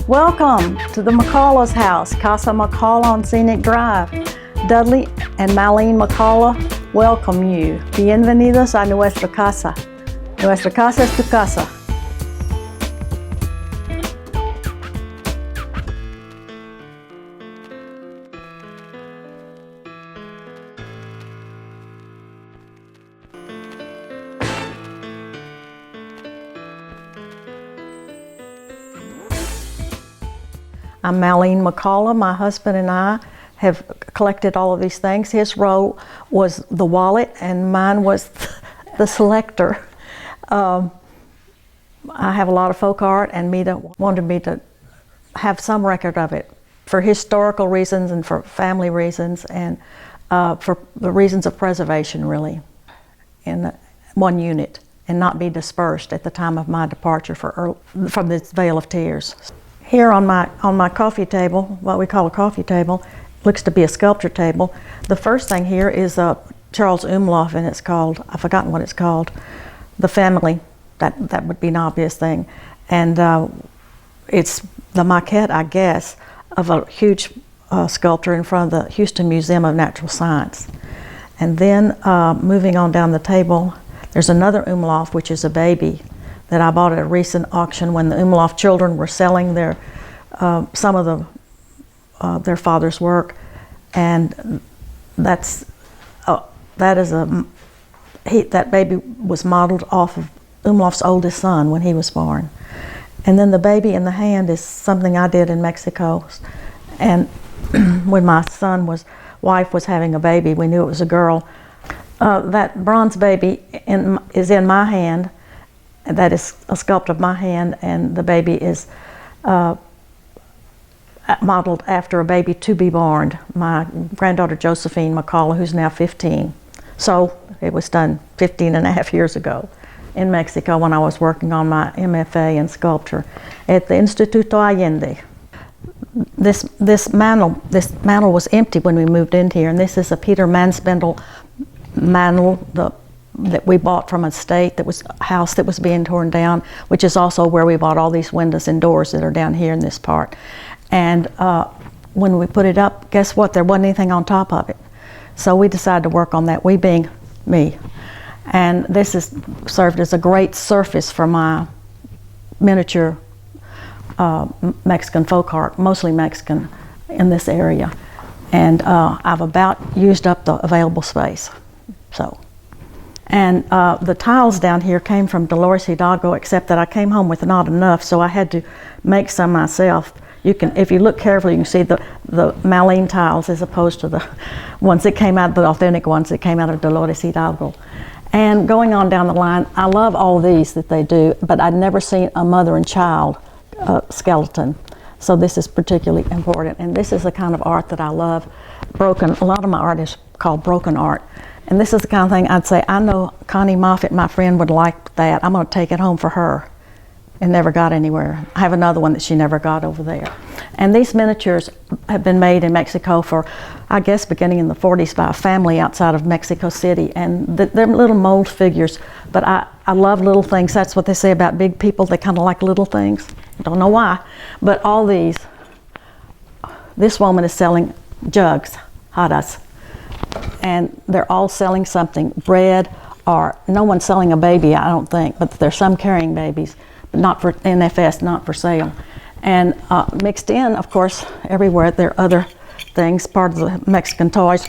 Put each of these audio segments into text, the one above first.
Welcome to the McCalla's house, Casa McCalla on Scenic Drive. Dudley and Marlene McCalla welcome you. Bienvenidos a nuestra casa. Nuestra casa es tu casa. I'm Marlene McCalla. My husband and I have collected all of these things. His role was the wallet and mine was the selector. I have a lot of folk art, and Mita wanted me to have some record of it for historical reasons and for family reasons and for the reasons of preservation, really, in one unit and not be dispersed at the time of my departure from this Vale of Tears. Here on my coffee table, what we call a coffee table, looks to be a sculpture table. The first thing here is Charles Umlauf, and it's called, I've forgotten what it's called, The Family. That would be an obvious thing. And it's the maquette, I guess, of a huge sculpture in front of the Houston Museum of Natural Science. And then moving on down the table, there's another Umlauf, which is a baby, that I bought at a recent auction when the Umlauf children were selling their some of their father's work, and that baby was modeled off of Umlauf's oldest son when he was born. And then the baby in the hand is something I did in Mexico, and when my wife was having a baby, we knew it was a girl. That bronze baby is in my hand. That is a sculpt of my hand, and the baby is modeled after a baby to be born, my granddaughter Josephine McCalla, who's now 15. So it was done 15 and a half years ago in Mexico when I was working on my MFA in sculpture at the Instituto Allende. This mantle was empty when we moved in here, and this is a Peter Manspendel mantle that we bought from a house that was being torn down, which is also where we bought all these windows and doors that are down here in this part. And when we put it up, guess what? There wasn't anything on top of it. So we decided to work on that, we being me. And this has served as a great surface for my miniature Mexican folk art, mostly Mexican, in this area. And I've about used up the available space. And the tiles down here came from Dolores Hidalgo, except that I came home with not enough, so I had to make some myself. If you look carefully, you can see the Marlene tiles as opposed to the ones that came out, the authentic ones that came out of Dolores Hidalgo. And going on down the line, I love all of these that they do, but I'd never seen a mother and child skeleton. So this is particularly important. And this is the kind of art that I love. A lot of my art is called broken art. And this is the kind of thing I'd say, I know Connie Moffett, my friend, would like that. I'm going to take it home for her. And never got anywhere. I have another one that she never got over there. And these miniatures have been made in Mexico for, I guess, beginning in the 40s by a family outside of Mexico City. And they're little mold figures, but I love little things. That's what they say about big people. They kind of like little things. Don't know why. But all these, this woman is selling jugs, jarras. And they're all selling something, bread, or no one's selling a baby, I don't think, but there's some carrying babies, but not for NFS, not for sale. And mixed in, of course, everywhere, there are other things, part of the Mexican toys.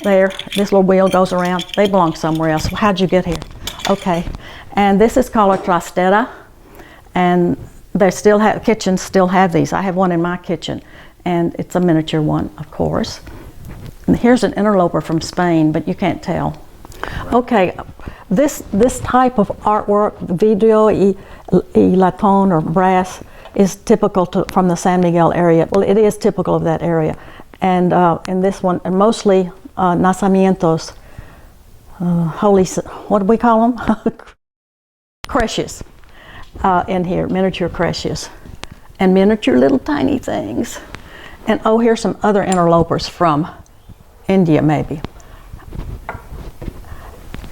There, this little wheel goes around. They belong somewhere else. Well, how'd you get here? Okay. And this is called a trastera, and they still have, kitchens still have these. I have one in my kitchen, and it's a miniature one, of course. And here's an interloper from Spain, but you can't tell. Okay, this type of artwork, vidrio y latón or brass, is typical from the San Miguel area. Well, it is typical of that area. And in this one, and mostly nacimientos, what do we call them? Creches in here, miniature creches. And miniature little tiny things. And oh, here's some other interlopers from India, maybe.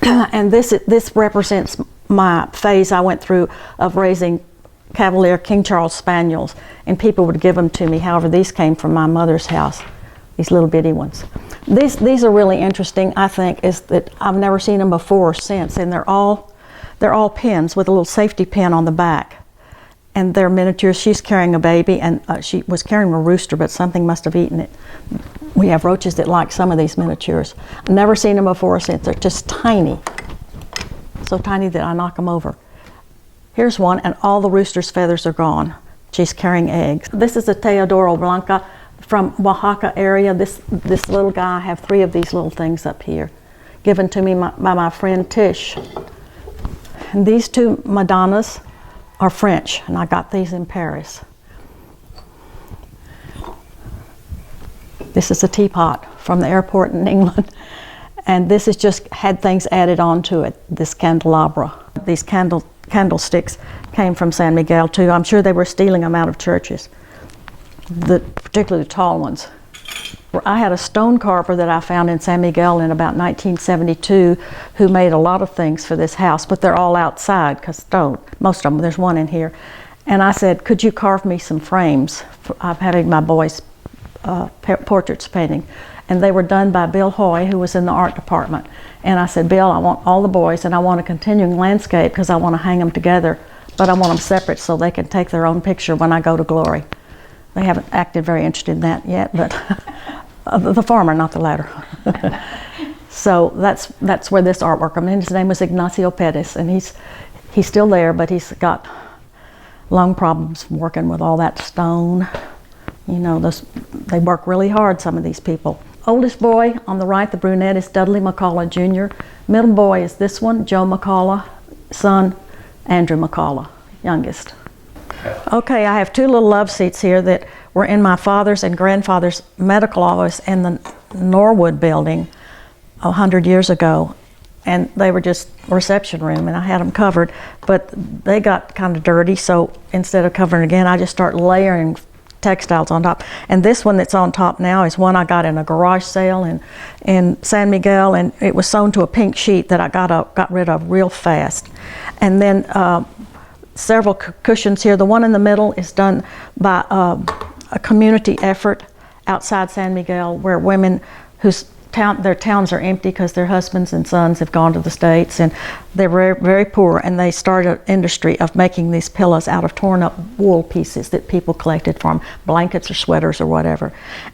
And this represents my phase I went through of raising Cavalier King Charles Spaniels, and people would give them to me. However, these came from my mother's house, these little bitty ones. These are really interesting, I think, is that I've never seen them before or since, and they're all pins with a little safety pin on the back. And they're miniatures. She's carrying a baby, and she was carrying a rooster, but something must have eaten it. We have roaches that like some of these miniatures. I've never seen them before or since. They're just tiny. So tiny that I knock them over. Here's one, and all the rooster's feathers are gone. She's carrying eggs. This is a Teodoro Blanca from Oaxaca area. This little guy, I have 3 of these little things up here, given to me by my friend Tish. And these 2 Madonnas are French, and I got these in Paris. This is a teapot from the airport in England, and this has just had things added on to it, this candelabra. These candlesticks came from San Miguel too. I'm sure they were stealing them out of churches, particularly the tall ones. I had a stone carver that I found in San Miguel in about 1972 who made a lot of things for this house, but they're all outside because stone, most of them. There's one in here. And I said, could you carve me some frames? I'm having my boys' portraits painting. And they were done by Bill Hoy, who was in the art department. And I said, Bill, I want all the boys, and I want a continuing landscape because I want to hang them together, but I want them separate so they can take their own picture when I go to Glory. They haven't acted very interested in that yet, but the former, not the latter. So that's where this artwork. I mean, his name was Ignacio Perez, and he's still there, but he's got lung problems working with all that stone. You know, they work really hard, some of these people. Oldest boy on the right, the brunette, is Dudley McCalla Jr. Middle boy is this one, Joe McCalla. Son, Andrew McCalla, youngest. Okay, I have 2 little love seats here that were in my father's and grandfather's medical office in the Norwood building 100 years ago. And they were just a reception room, and I had them covered, but they got kind of dirty, so instead of covering again, I just start layering textiles on top. And this one that's on top now is one I got in a garage sale in San Miguel, and it was sewn to a pink sheet that I got rid of real fast. And then several cushions here. The one in the middle is done by a community effort outside San Miguel, where women their towns are empty because their husbands and sons have gone to the States, and they're very, very poor, and they started an industry of making these pillows out of torn up wool pieces that people collected from blankets or sweaters or whatever.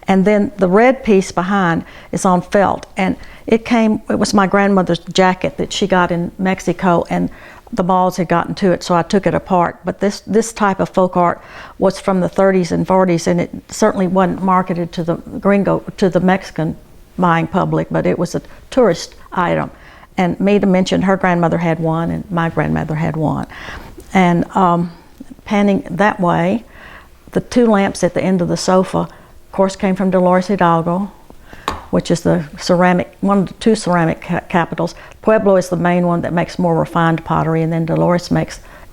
And then the red piece behind is on felt, and it was my grandmother's jacket that she got in Mexico, and the moths had gotten to it, so I took it apart. But this type of folk art was from the 30s and 40s, and it certainly wasn't marketed to the Mexican buying public, but it was a tourist item. And Meta mentioned her grandmother had one, and my grandmother had one. And panning that way, the 2 lamps at the end of the sofa, of course, came from Dolores Hidalgo, which is one of the 2 ceramic capitals. Pueblo is the main one that makes more refined pottery, and then Dolores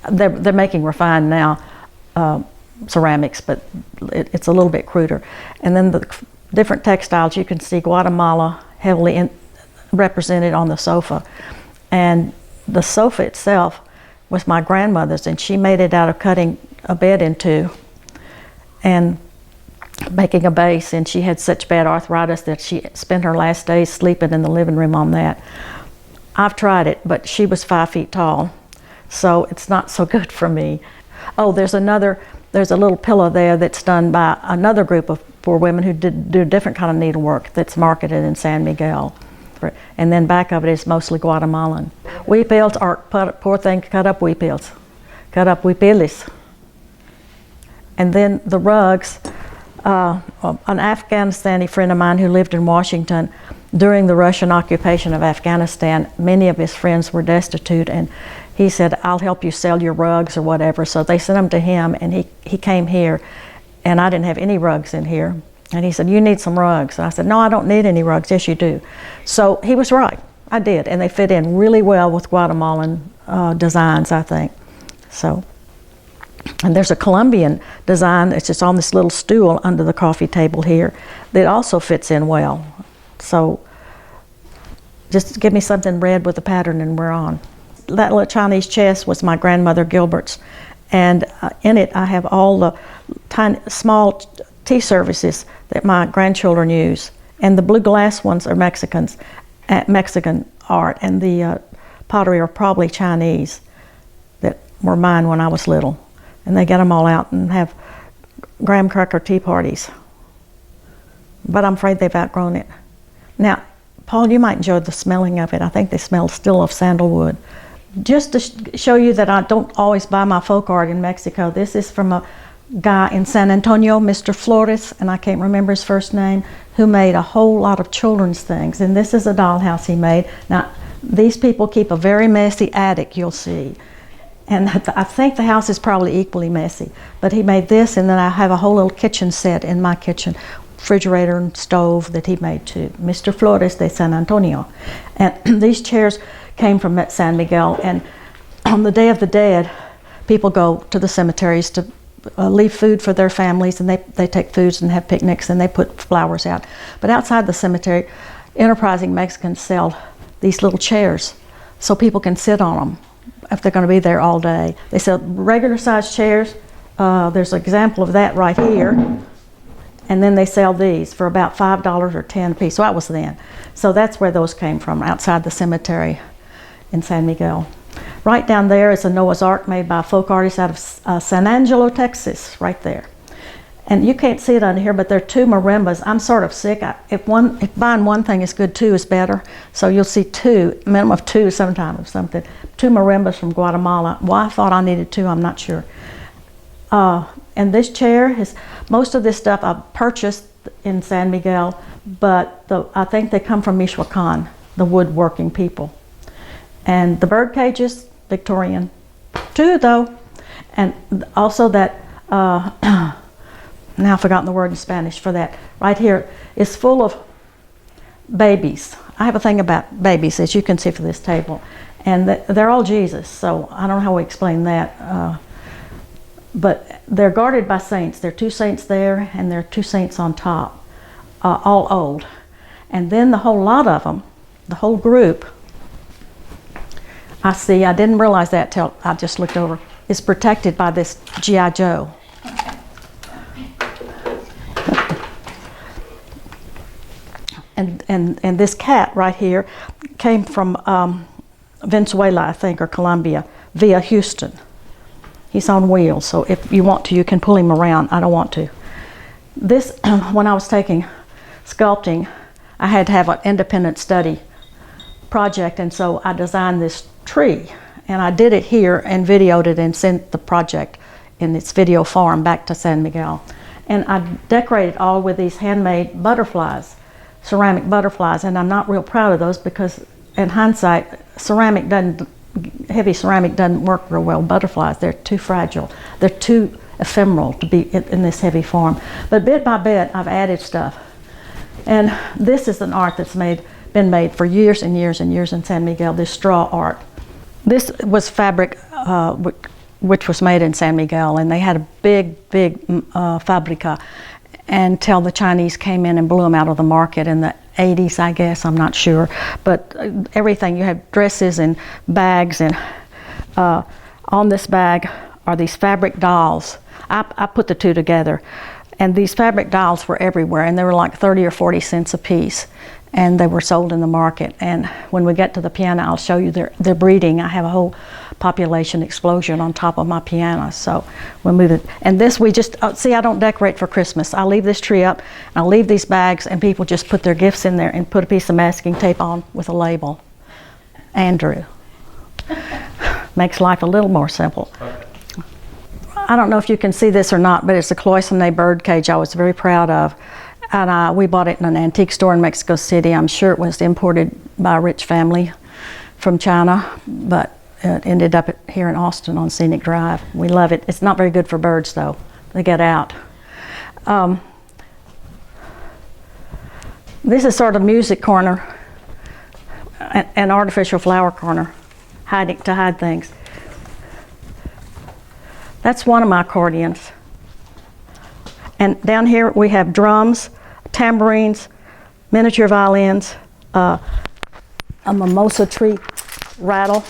they're making refined now ceramics, but it's a little bit cruder. And then the different textiles, you can see Guatemala heavily represented on the sofa. And the sofa itself was my grandmother's, and she made it out of cutting a bed in 2 and making a base, and she had such bad arthritis that she spent her last days sleeping in the living room on that. I've tried it, but she was 5 feet tall, so it's not so good for me. Oh, there's a little pillow there that's done by another group of poor women who do a different kind of needlework that's marketed in San Miguel. And then back of it is mostly Guatemalan. Huipils are, poor thing, cut up huipils. Cut up huipiles. And then the rugs, an Afghanistani friend of mine who lived in Washington during the Russian occupation of Afghanistan, many of his friends were destitute, and he said, I'll help you sell your rugs or whatever. So they sent them to him, and he came here, and I didn't have any rugs in here. And he said, you need some rugs. And I said, no, I don't need any rugs. Yes, you do. So he was right. I did, and they fit in really well with Guatemalan designs, I think. So, and there's a Colombian design that's just on this little stool under the coffee table here that also fits in well. So just give me something red with a pattern and we're on. That little Chinese chest was my grandmother Gilbert's, And in it I have all the tiny, small tea services that my grandchildren use. And the blue glass ones are Mexican art, and the pottery are probably Chinese that were mine when I was little. And they get them all out and have graham cracker tea parties. But I'm afraid they've outgrown it. Now, Paul, you might enjoy the smelling of it. I think they smell still of sandalwood. Just to show you that I don't always buy my folk art in Mexico, this is from a guy in San Antonio, Mr. Flores, and I can't remember his first name, who made a whole lot of children's things. And this is a dollhouse he made. Now, these people keep a very messy attic, you'll see. And I think the house is probably equally messy. But he made this, and then I have a whole little kitchen set in my kitchen, refrigerator and stove that he made too. Mr. Flores de San Antonio. And these chairs came from San Miguel, and on the Day of the Dead, people go to the cemeteries to leave food for their families, and they take foods and have picnics, and they put flowers out. But outside the cemetery, enterprising Mexicans sell these little chairs so people can sit on them if they're going to be there all day. They sell regular sized chairs. There's an example of that right here. And then they sell these for about $5 or $10 a piece. So that was then. So that's where those came from, outside the cemetery in San Miguel. Right down there is a Noah's Ark made by a folk artist out of San Angelo, Texas, right there. And you can't see it on here, but there are two marimbas. I'm sort of sick. If buying one thing is good, two is better. So you'll see two, a minimum of two sometime of something. Two marimbas from Guatemala. Why I thought I needed two, I'm not sure. And this chair is, most of this stuff I purchased in San Miguel, but I think they come from Michoacan, the woodworking people. And the bird cages, Victorian, two though. And also that, now I've forgotten the word in Spanish for that. Right here is full of babies. I have a thing about babies, as you can see for this table. And they're all Jesus, so I don't know how we explain that. But they're guarded by saints. There are two saints there, and there are two saints on top, all old. And then the whole lot of them, the whole group, I didn't realize that till I just looked over, is protected by this G.I. Joe. And this cat right here came from Venezuela, I think, or Colombia, via Houston. He's on wheels, so if you want to, you can pull him around. I don't want to. This, when I was taking sculpting, I had to have an independent study project, and so I designed this tree. And I did it here and videoed it and sent the project in its video form back to San Miguel. And I decorated all with these handmade butterflies, ceramic butterflies, and I'm not real proud of those because in hindsight, heavy ceramic doesn't work real well. Butterflies, they're too fragile. They're too ephemeral to be in this heavy form. But bit by bit, I've added stuff. And this is an art that's been made for years and years and years in San Miguel, this straw art. This was fabric which was made in San Miguel, and they had a big fabrica until the Chinese came in and blew them out of the market in the 80s, I guess, I'm not sure. But everything, you have dresses and bags, and on this bag are these fabric dolls. I put the two together, and these fabric dolls were everywhere, and they were like 30 or 40 cents a piece, and they were sold in the market. And when we get to the piano, I'll show you their breeding. I have a whole population explosion on top of my piano, so we'll move it. And this we just, see, I don't decorate for Christmas. I leave this tree up, and I'll leave these bags, and people just put their gifts in there and put a piece of masking tape on with a label. Andrew. Makes life a little more simple. I don't know if you can see this or not, but it's a cloisonne bird cage I was very proud of. And we bought it in an antique store in Mexico City. I'm sure it was imported by a rich family from China, but it ended up here in Austin on Scenic Drive. We love it. It's not very good for birds, though. They get out. This is sort of music corner, an artificial flower corner, to hide things. That's one of my accordions. And down here we have drums, tambourines, miniature violins, a mimosa tree rattle,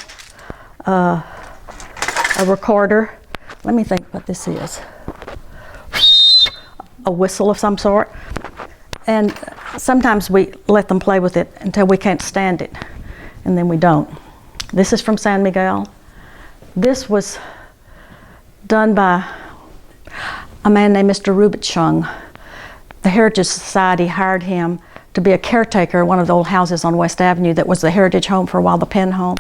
a recorder, let me think what this is. A whistle of some sort. And sometimes we let them play with it until we can't stand it, and then we don't. This is from San Miguel. This was done by a man named Mr. Rubitschung. The Heritage Society hired him to be a caretaker of one of the old houses on West Avenue that was the Heritage Home for a while, the Penn Home.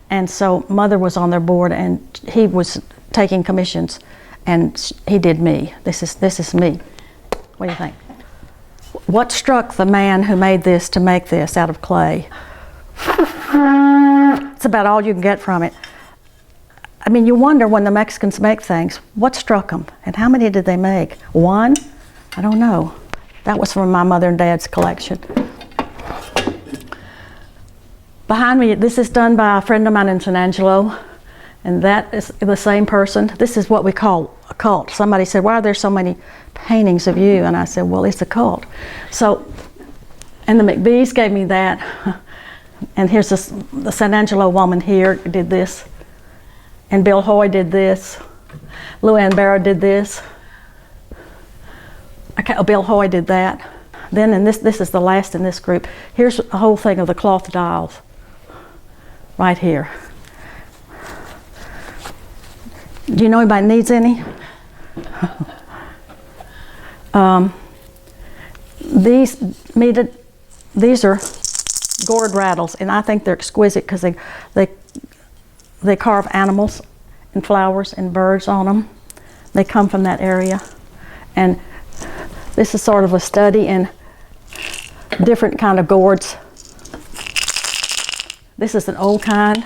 And so Mother was on their board, and he was taking commissions, and he did me. This is me. What do you think? What struck the man who made this to make this out of clay? It's about all you can get from it. I mean, you wonder when the Mexicans make things, what struck them? And how many did they make? One? I don't know. That was from my mother and dad's collection. Behind me, this is done by a friend of mine in San Angelo, and that is the same person. This is what we call a cult. Somebody said, why are there so many paintings of you? And I said, well, it's a cult. So, and the McBees gave me that. And here's the San Angelo woman here did this. And Bill Hoy did this. Luann Barrow did this. Bill Hoy did that. Then, and this is the last in this group. Here's a whole thing of the cloth dolls. Right here. Do you know anybody needs any? These are gourd rattles, and I think they're exquisite because they carve animals and flowers and birds on them. They come from that area. And this is sort of a study in different kind of gourds. This is an old kind.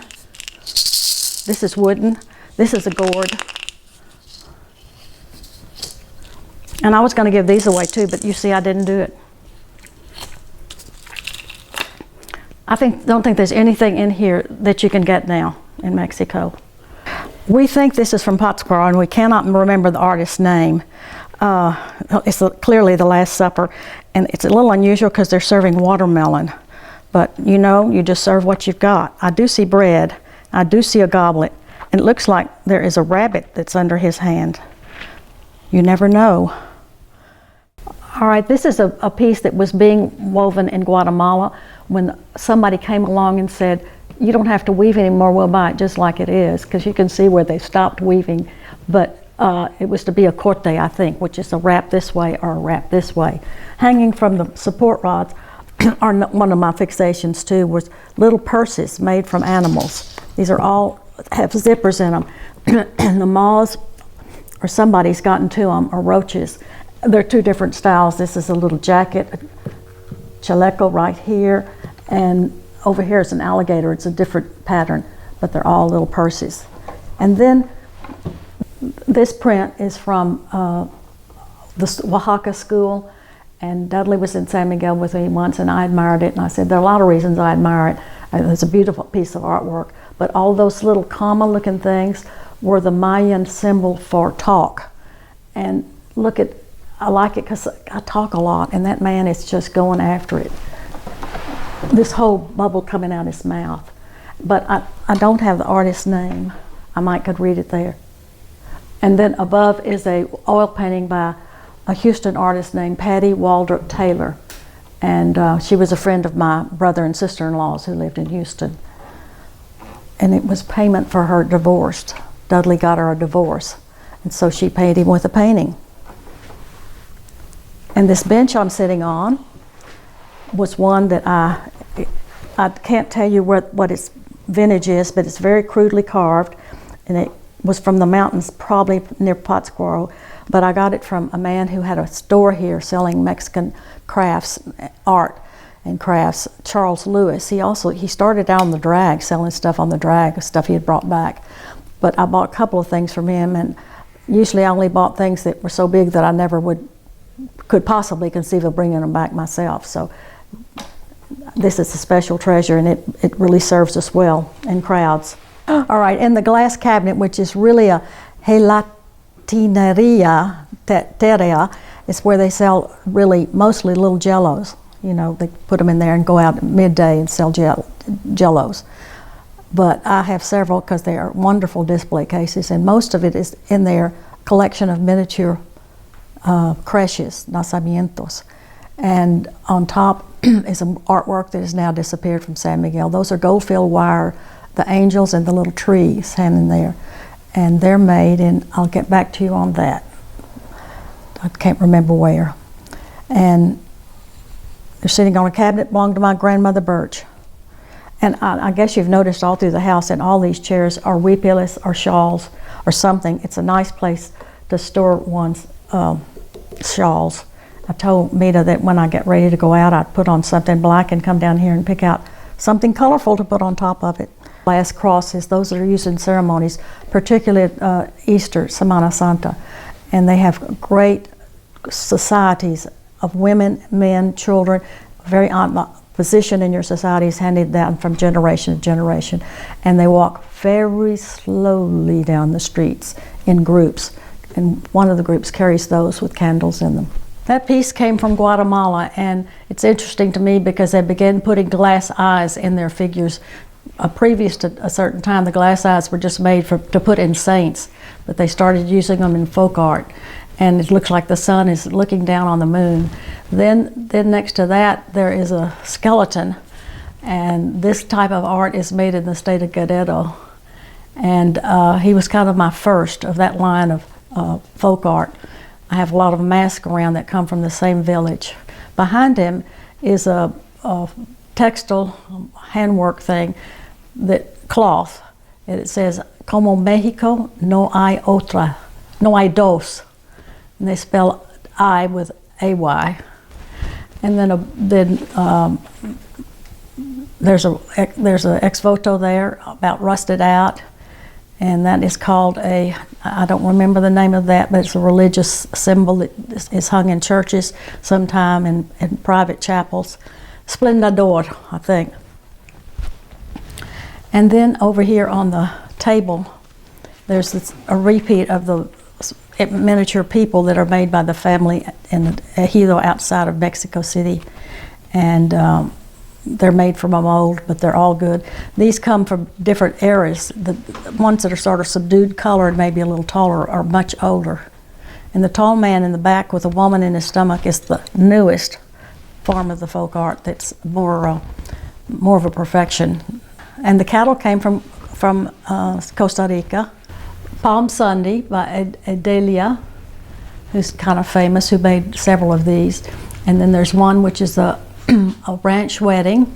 This is wooden. This is a gourd. And I was going to give these away too, but you see I didn't do it. Don't think there's anything in here that you can get now in Mexico. We think this is from Pátzcuaro, and we cannot remember the artist's name. It's clearly The Last Supper, and it's a little unusual because they're serving watermelon. But you know, you just serve what you've got. I do see bread. I do see a goblet. And it looks like there is a rabbit that's under his hand. You never know. All right, this is a piece that was being woven in Guatemala when somebody came along and said, you don't have to weave anymore, we'll buy it just like it is, because you can see where they stopped weaving. But it was to be a corte, I think, which is a wrap this way or a wrap this way. Hanging from the support rods are one of my fixations too, was little purses made from animals. These are all have zippers in them. And the moths, or somebody's gotten to them, are roaches. They're two different styles. This is a little jacket, a chaleco right here, and over here is an alligator. It's a different pattern, but they're all little purses. And then this print is from the Oaxaca school, and Dudley was in San Miguel with me once, and I admired it, and I said, there are a lot of reasons I admire it. It's a beautiful piece of artwork, but all those little comma-looking things were the Mayan symbol for talk. And look at, I like it because I talk a lot, and that man is just going after it. This whole bubble coming out his mouth. But I don't have the artist's name. I might could read it there. And then above is a oil painting by a Houston artist named Patty Waldrop Taylor. And she was a friend of my brother and sister-in-laws who lived in Houston. And it was payment for her divorce. Dudley got her a divorce. And so she paid him with a painting. And this bench I'm sitting on was one that I can't tell you what its vintage is, but it's very crudely carved, and it was from the mountains, probably near Pátzcuaro. But I got it from a man who had a store here selling Mexican crafts, art and crafts, Charles Lewis. He started out on the drag, selling stuff on the drag, stuff he had brought back. But I bought a couple of things from him, and usually I only bought things that were so big that I never could possibly conceive of bringing them back myself. So this is a special treasure, and it really serves us well in crowds. All right, and the glass cabinet, which is really a gelatineria terrea, is where they sell really mostly little jellos. You know, they put them in there and go out at midday and sell jellos. but I have several because they are wonderful display cases, and most of it is in their collection of miniature creches, nacimientos. And on top is an artwork that has now disappeared from San Miguel. Those are gold-filled wire, the angels and the little tree standing there. And they're made, and I'll get back to you on that. I can't remember where. And they're sitting on a cabinet belonging to my grandmother Birch. And I guess you've noticed all through the house, and all these chairs are huipiles or shawls or something. It's a nice place to store one's shawls. I told Mita that when I get ready to go out, I'd put on something black and come down here and pick out something colorful to put on top of it. Glass crosses, those are used in ceremonies, particularly Easter, Semana Santa. And they have great societies of women, men, children, very position in your society is handed down from generation to generation. And they walk very slowly down the streets in groups. And one of the groups carries those with candles in them. That piece came from Guatemala, and it's interesting to me because they began putting glass eyes in their figures. Previous to a certain time, the glass eyes were just made to put in saints, but they started using them in folk art, and it looks like the sun is looking down on the moon. Then next to that, there is a skeleton, and this type of art is made in the state of Guerrero. And he was kind of my first of that line of folk art. I have a lot of masks around that come from the same village. Behind him is a textile handwork thing, that cloth, and it says, "Como Mexico no hay otra, no hay dos," and they spell I with AY. And then there's a ex voto there about rusted out. And that is called I don't remember the name of that, but it's a religious symbol that is hung in churches, sometime in private chapels. Splendidor, I think. And then over here on the table, there's a repeat of the miniature people that are made by the family in the ejido outside of Mexico City. And they're made from a mold, but they're all good. These come from different eras. The ones that are sort of subdued colored, maybe a little taller, are much older. And the tall man in the back with a woman in his stomach is the newest form of the folk art that's more of a perfection. And the cattle came from Costa Rica. Palm Sunday by Adelia, who's kind of famous, who made several of these. And then there's one which is a ranch wedding.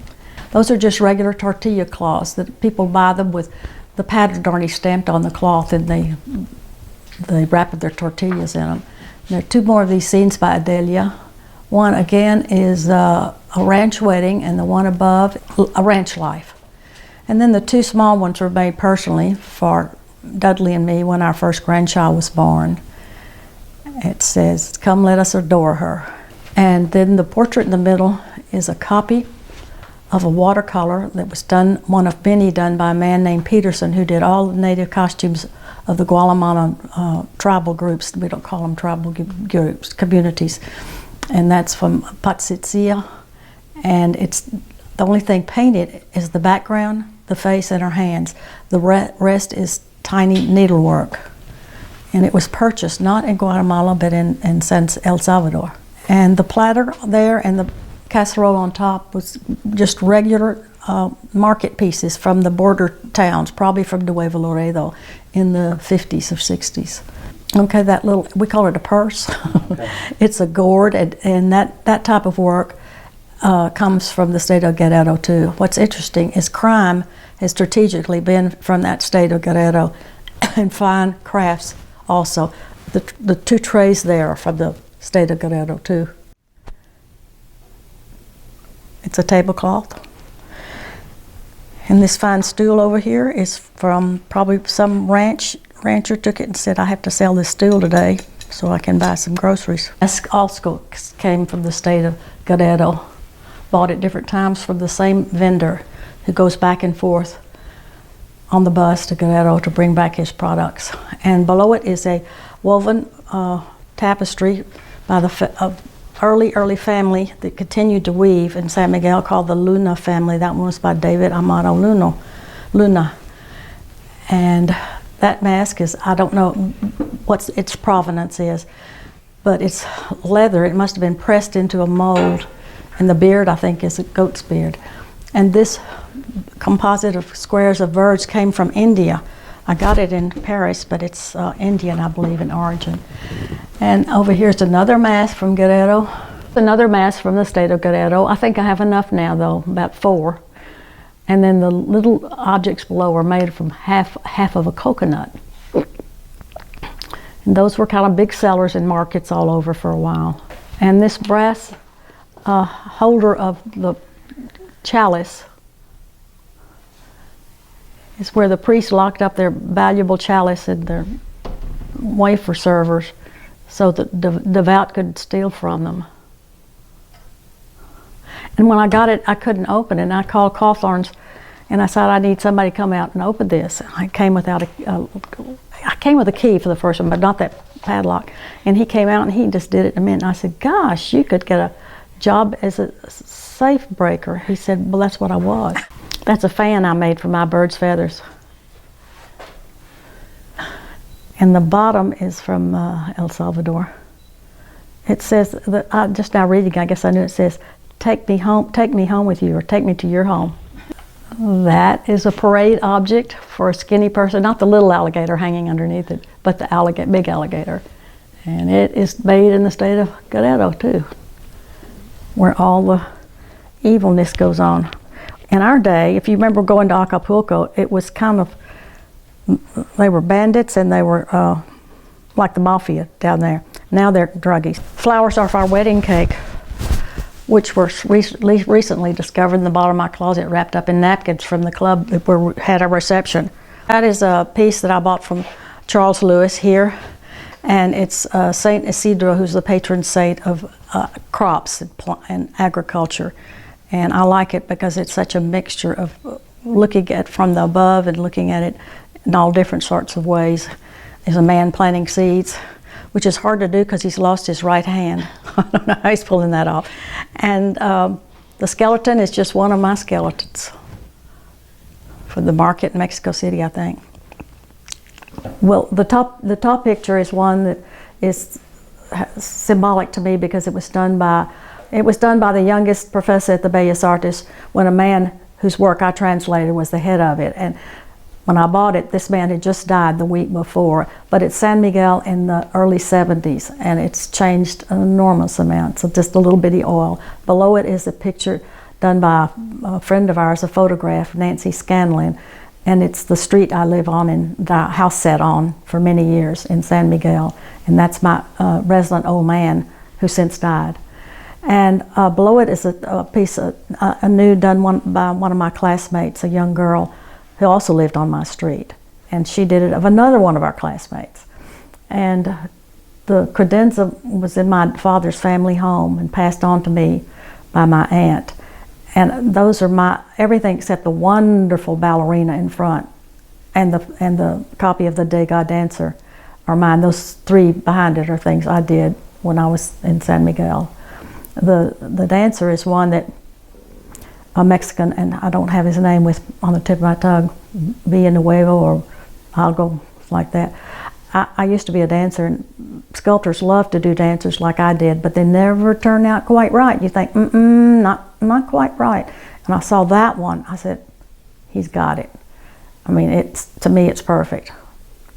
Those are just regular tortilla cloths that people buy them with the pattern already stamped on the cloth, and they wrap their tortillas in them. There are two more of these scenes by Adelia. One again is a ranch wedding, and the one above, a ranch life. And then the two small ones were made personally for Dudley and me when our first grandchild was born. It says, "Come let us adore her." And then the portrait in the middle is a copy of a watercolor that was done, one of many done by a man named Peterson, who did all the native costumes of the Guatemalan tribal groups. We don't call them tribal groups, communities. And that's from Patzitzia. And it's the only thing painted is the background, the face, and her hands. The rest is tiny needlework. And it was purchased not in Guatemala, but in El Salvador. And the platter there and the casserole on top was just regular market pieces from the border towns, probably from Nuevo Laredo in the 50s or 60s. Okay, that little, we call it a purse. It's a gourd, and that type of work comes from the state of Guerrero too. What's interesting is crime has strategically been from that state of Guerrero, and fine crafts also. The two trays there are from the state of Guerrero too. It's a tablecloth. And this fine stool over here is from probably some rancher took it and said, "I have to sell this stool today so I can buy some groceries." This also came from the state of Guerrero, bought at different times from the same vendor who goes back and forth on the bus to Guerrero to bring back his products. And below it is a woven tapestry by the early family that continued to weave in San Miguel called the Luna family. That one was by David Amado Luno. Luna. And that mask is, I don't know what its provenance is, but it's leather. It must have been pressed into a mold. And the beard, I think, is a goat's beard. And this composite of squares of birds came from India. I got it in Paris, but it's Indian, I believe, in origin. And over here's another mask from Guerrero. Another mask from the state of Guerrero. I think I have enough now, though, about 4. And then the little objects below are made from half of a coconut. And those were kind of big sellers in markets all over for a while. And this brass holder of the chalice is where the priests locked up their valuable chalice and their wafer servers so that the devout could steal from them. And when I got it, I couldn't open it. And I called Cawthorn's and I said, I need somebody to come out and open this. And I came without I came with a key for the first one, but not that padlock. And he came out and he just did it in a minute. And I said, gosh, you could get a job as a safe breaker. He said, well, that's what I was. That's a fan I made from my bird's feathers. And the bottom is from El Salvador. It says, just now reading, I guess I knew it says, take me home with you, or take me to your home. That is a parade object for a skinny person, not the little alligator hanging underneath it, but the big alligator. And it is made in the state of Guerrero too, where all the evilness goes on. In our day, if you remember going to Acapulco, it was kind of, they were bandits and they were like the mafia down there. Now they're druggies. Flowers are for our wedding cake, which were recently discovered in the bottom of my closet, wrapped up in napkins from the club where we had a reception. That is a piece that I bought from Charles Lewis here, and it's Saint Isidro, who's the patron saint of crops and agriculture. And I like it because it's such a mixture of looking at from the above and looking at it in all different sorts of ways. There's a man planting seeds, which is hard to do because he's lost his right hand. I don't know how he's pulling that off. And the skeleton is just one of my skeletons for the market in Mexico City, I think. Well, the top picture is one that is symbolic to me because it was done by the youngest professor at the Bellas Artes, when a man whose work I translated was the head of it. And when I bought it, this man had just died the week before, but it's San Miguel in the early 70s, and it's changed an enormous amount, so just a little bitty oil. Below it is a picture done by a friend of ours, a photograph, Nancy Scanlon, and it's the street I live on and the house sat on for many years in San Miguel, and that's my resident old man who since died. And below it is a piece, a nude done by one of my classmates, a young girl, who also lived on my street. And she did it of another one of our classmates. And the credenza was in my father's family home and passed on to me by my aunt. And those are my, everything except the wonderful ballerina in front and the copy of the Degas Dancer are mine. Those 3 behind it are things I did when I was in San Miguel. The dancer is one that a Mexican, and I don't have his name on the tip of my tongue, Villanueva or algo like that. I used to be a dancer, and sculptors love to do dancers like I did, but they never turn out quite right. You think, not quite right. And I saw that one. I said, he's got it. I mean, to me, it's perfect.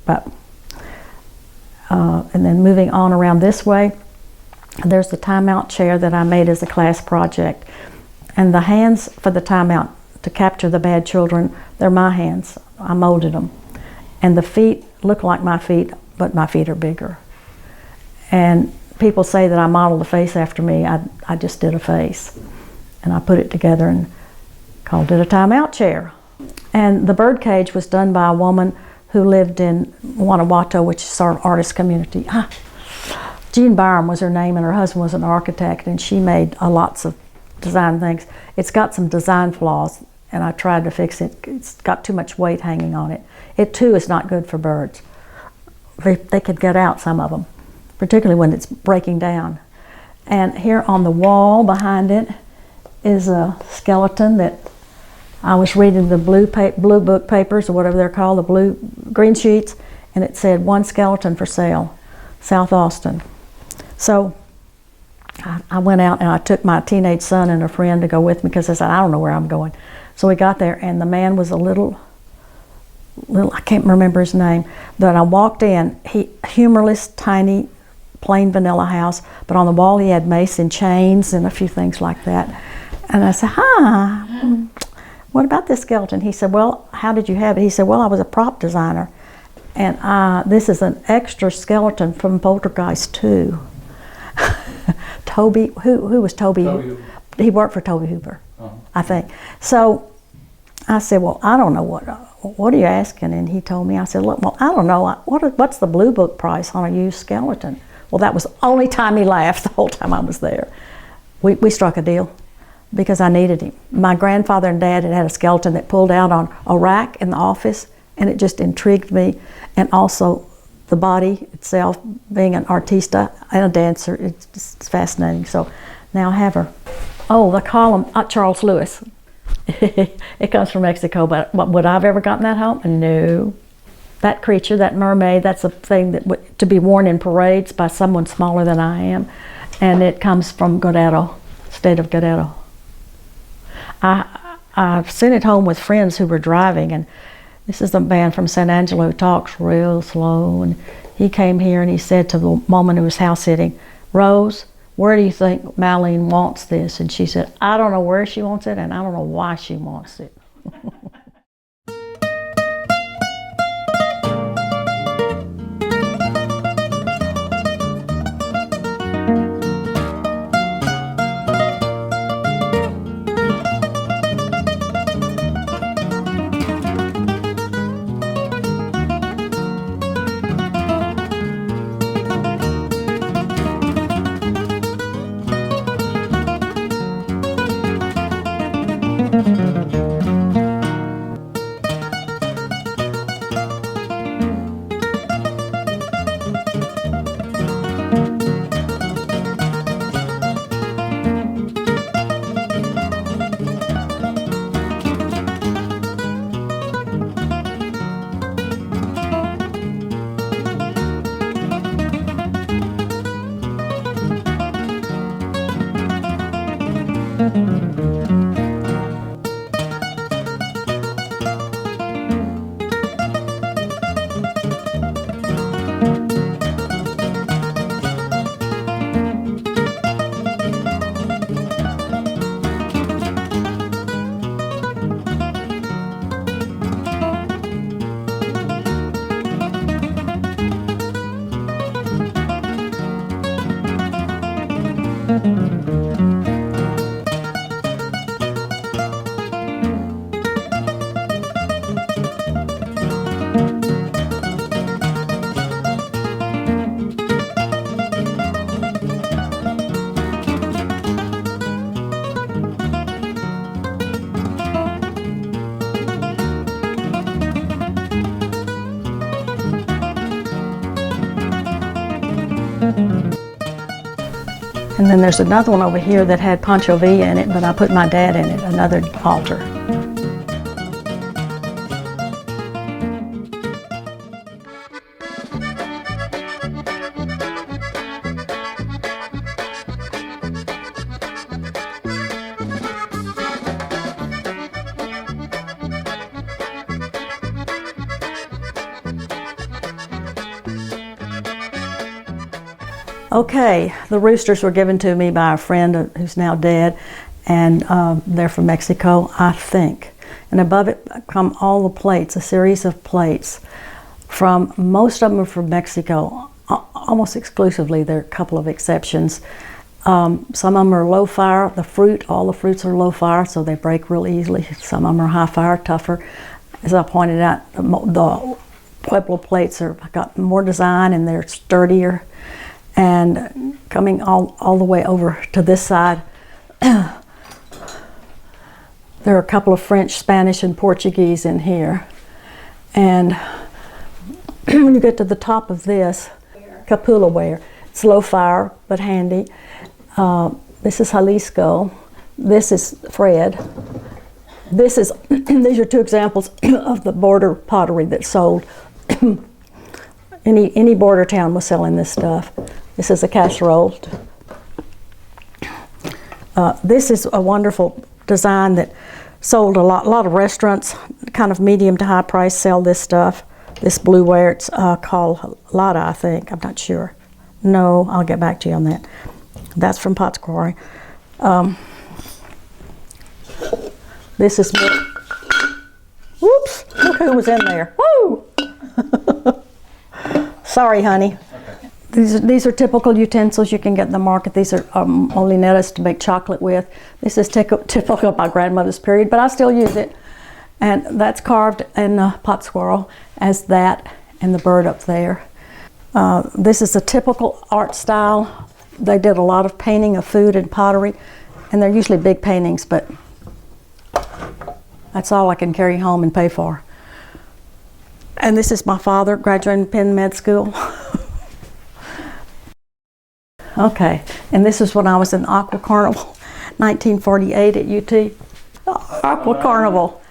But and then moving on around this way, there's the timeout chair that I made as a class project. And the hands for the timeout to capture the bad children, they're my hands. I molded them. And the feet look like my feet, but my feet are bigger. And people say that I modeled the face after me. I just did a face. And I put it together and called it a timeout chair. And the bird cage was done by a woman who lived in Guanajuato, which is our artist community. Jean Byram was her name, and her husband was an architect, and she made lots of design things. It's got some design flaws, and I tried to fix it. It's got too much weight hanging on it. It too is not good for birds. They could get out, some of them, particularly when it's breaking down. And here on the wall behind it is a skeleton that I was reading the blue book papers, or whatever they're called, the green sheets, and it said 1 skeleton for sale, South Austin. So I went out and I took my teenage son and a friend to go with me because I said, I don't know where I'm going. So we got there and the man was a little, I can't remember his name, but I walked in, humorless, tiny, plain vanilla house, but on the wall he had mace and chains and a few things like that. And I said, hi, what about this skeleton? He said, well, how did you have it? He said, well, I was a prop designer, and this is an extra skeleton from Poltergeist 2. Toby, who was Toby? He worked for Toby Hooper, I think. So I said, well, I don't know what are you asking? And he told me, I said, look, well, I don't know, what's the blue book price on a used skeleton? Well, that was the only time he laughed the whole time I was there. We struck a deal because I needed him. My grandfather and dad had a skeleton that pulled out on a rack in the office, and it just intrigued me. And also the body itself, being an artista and a dancer, it's fascinating. So now I have her. Oh, the column, Charles Lewis. It comes from Mexico, but would I have ever gotten that home? No. That creature, that mermaid, that's a thing that to be worn in parades by someone smaller than I am, and it comes from Guerrero, state of Guerrero. I've sent it home with friends who were driving, and this is the man from San Angelo who talks real slow, and he came here and he said to the woman who was house sitting, Rose, where do you think Marlene wants this? And she said, I don't know where she wants it, and I don't know why she wants it. And then there's another one over here that had Pancho Villa in it, but I put my dad in it, another altar. Okay, the roosters were given to me by a friend who's now dead, and they're from Mexico, I think. And above it come all the plates, a series of plates. Most of them are from Mexico, almost exclusively. There are a couple of exceptions. Some of them are low fire. All the fruits are low fire, so they break real easily. Some of them are high fire, tougher. As I pointed out, the Pueblo plates got more design and they're sturdier. And coming all the way over to this side, there are a couple of French, Spanish, and Portuguese in here. And when you get to the top of this, Capula ware. It's low fire, but handy. This is Jalisco. This is Fred. This is, these are two examples of the border pottery that's sold. Any border town was selling this stuff. This is a casserole. This is a wonderful design that sold a lot of restaurants, kind of medium to high price, sell this stuff. This blueware, it's called Lada, I think. I'm not sure. No, I'll get back to you on that. That's from Potts Quarry. This is whoops, look who was in there. Woo! Sorry, honey. These are typical utensils you can get in the market. These are molinetas to make chocolate with. This is typical of my grandmother's period, but I still use it. And that's carved in pot squirrel as that and the bird up there. This is a typical art style. They did a lot of painting of food and pottery, and they're usually big paintings, but that's all I can carry home and pay for. And this is my father, graduating Penn Med School. Okay, and this is when I was in Aqua Carnival, 1948 at UT. Aqua Carnival.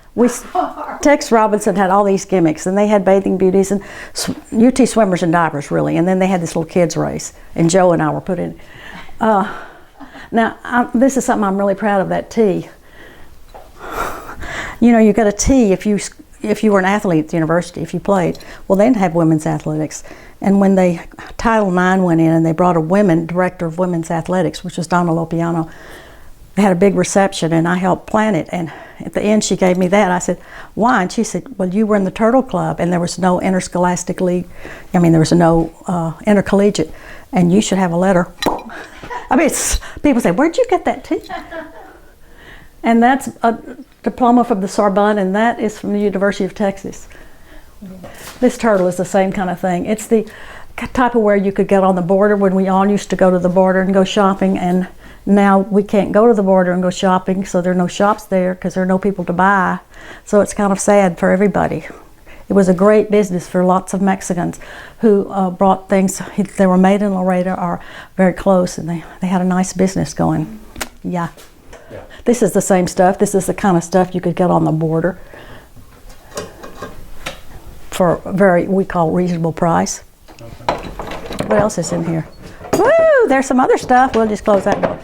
Tex Robinson had all these gimmicks, and they had bathing beauties and UT swimmers in diapers, really. And then they had this little kids race, and Joe and I were put in. Now, this is something I'm really proud of, that tee. You know, you got a tee if you were an athlete at the university, if you played. Well, they didn't have women's athletics. And when Title IX went in and they brought a director of women's athletics, which was Donna Lopiano, they had a big reception and I helped plan it. And at the end she gave me that. I said, why? And she said, well, you were in the Turtle Club and there was no interscholastic league. I mean, there was no intercollegiate, and you should have a letter. I mean, people say, where'd you get that tee? And that's a diploma from the Sorbonne, and that is from the University of Texas. This turtle is the same kind of thing. It's the type of where you could get on the border when we all used to go to the border and go shopping, and now we can't go to the border and go shopping, so there are no shops there because there are no people to buy. So it's kind of sad for everybody. It was a great business for lots of Mexicans who brought things. They were made in Laredo or very close, and they had a nice business going. Yeah. This is the same stuff. This is the kind of stuff you could get on the border for a very, we call, reasonable price. Okay. What else is in here? Woo! There's some other stuff. We'll just close that door.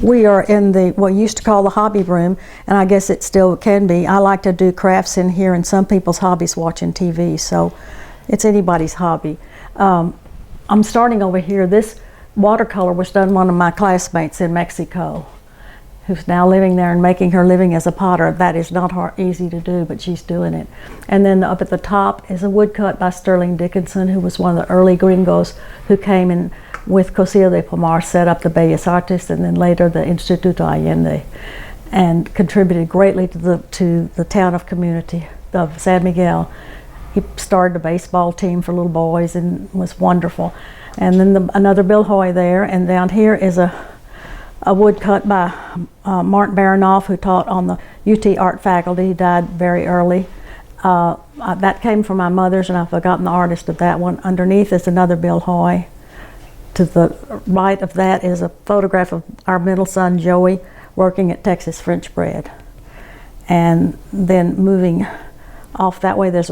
We are in what you used to call the hobby room, and I guess it still can be. I like to do crafts in here, and some people's hobbies watching TV, so it's anybody's hobby. I'm starting over here. This watercolor was done by one of my classmates in Mexico, who's now living there and making her living as a potter. That is not easy to do, but she's doing it. And then up at the top is a woodcut by Sterling Dickinson, who was one of the early gringos who came in with Cosillo de Pomar, set up the Bellas Artes and then later the Instituto Allende, and contributed greatly to the town of community of San Miguel. He started a baseball team for little boys and was wonderful. And then another Bill Hoy there, and down here is a woodcut by Martin Baranoff, who taught on the UT art faculty. He died very early. That came from my mother's, and I've forgotten the artist of that one. Underneath is another Bill Hoy. To the right of that is a photograph of our middle son, Joey, working at Texas French Bread. And then moving off that way, there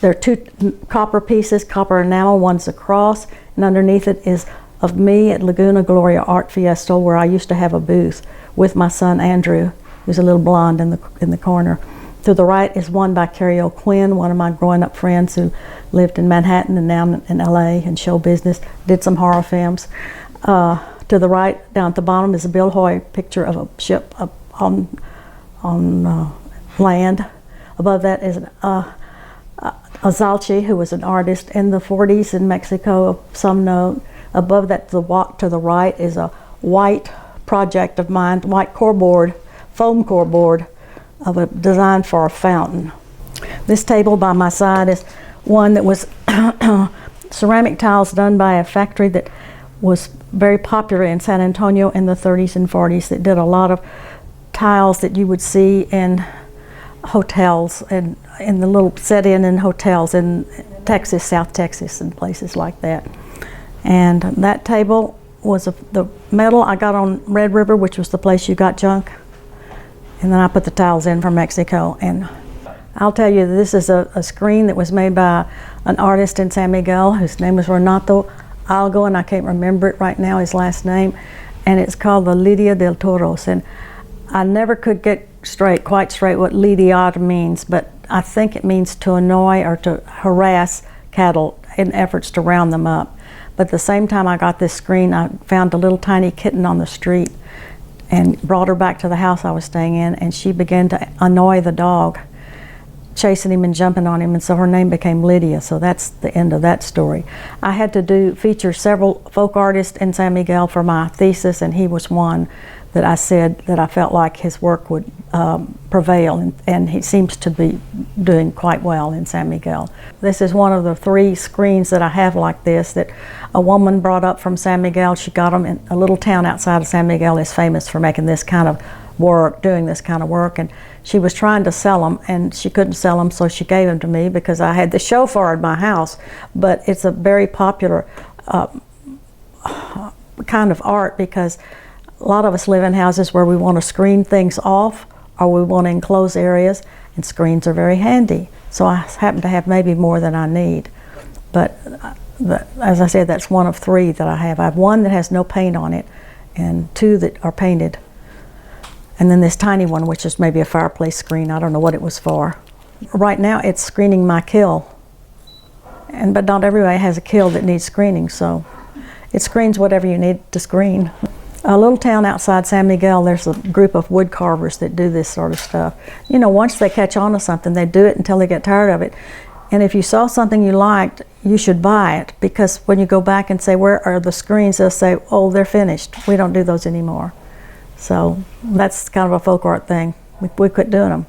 are two copper pieces, copper enamel, one's a cross, and underneath it is of me at Laguna Gloria Art Fiesta, where I used to have a booth with my son Andrew, who's a little blonde in the corner. To the right is one by Carrie O'Quinn, one of my growing up friends who lived in Manhattan and now in LA in show business, did some horror films. To To the right, down at the bottom, is a Bill Hoy picture of a ship up on land. Above that is Azalchi, who was an artist in the 40s in Mexico of some note. Above that, to the right, is a white project of mine, white core board, foam core board of a design for a fountain. This table by my side is one that was ceramic tiles done by a factory that was very popular in San Antonio in the 30s and 40s that did a lot of tiles that you would see in hotels and in the little set-in hotels in Texas, South Texas, and places like that. And that table was the metal I got on Red River, which was the place you got junk. And then I put the tiles in from Mexico. And I'll tell you, this is a screen that was made by an artist in San Miguel whose name is Renato Algo, and I can't remember it right now, his last name. And it's called the Lidia del Toros. And I never could get quite straight what lidiar means, but I think it means to annoy or to harass cattle in efforts to round them up. But at the same time I got this screen, I found a little tiny kitten on the street and brought her back to the house I was staying in, and she began to annoy the dog, chasing him and jumping on him, and so her name became Lydia. So that's the end of that story. I had to feature several folk artists in San Miguel for my thesis, and he was one that I said that I felt like his work would prevail, and he seems to be doing quite well in San Miguel. This is one of the 3 screens that I have like this that a woman brought up from San Miguel. She got them in a little town outside of San Miguel is famous for making this kind of work, doing this kind of work, and she was trying to sell them and she couldn't sell them, so she gave them to me because I had the shofar in my house. But it's a very popular kind of art because a lot of us live in houses where we want to screen things off or we want to enclose areas, and screens are very handy. So I happen to have maybe more than I need. But as I said, that's one of 3 that I have. I have one that has no paint on it and 2 that are painted. And then this tiny one, which is maybe a fireplace screen. I don't know what it was for. Right now it's screening my kill. But not everybody has a kill that needs screening, so it screens whatever you need to screen. A little town outside San Miguel, there's a group of wood carvers that do this sort of stuff. You know, once they catch on to something, they do it until they get tired of it. And if you saw something you liked, you should buy it, because when you go back and say, where are the screens, they'll say, oh, they're finished. We don't do those anymore. So that's kind of a folk art thing. We quit doing them.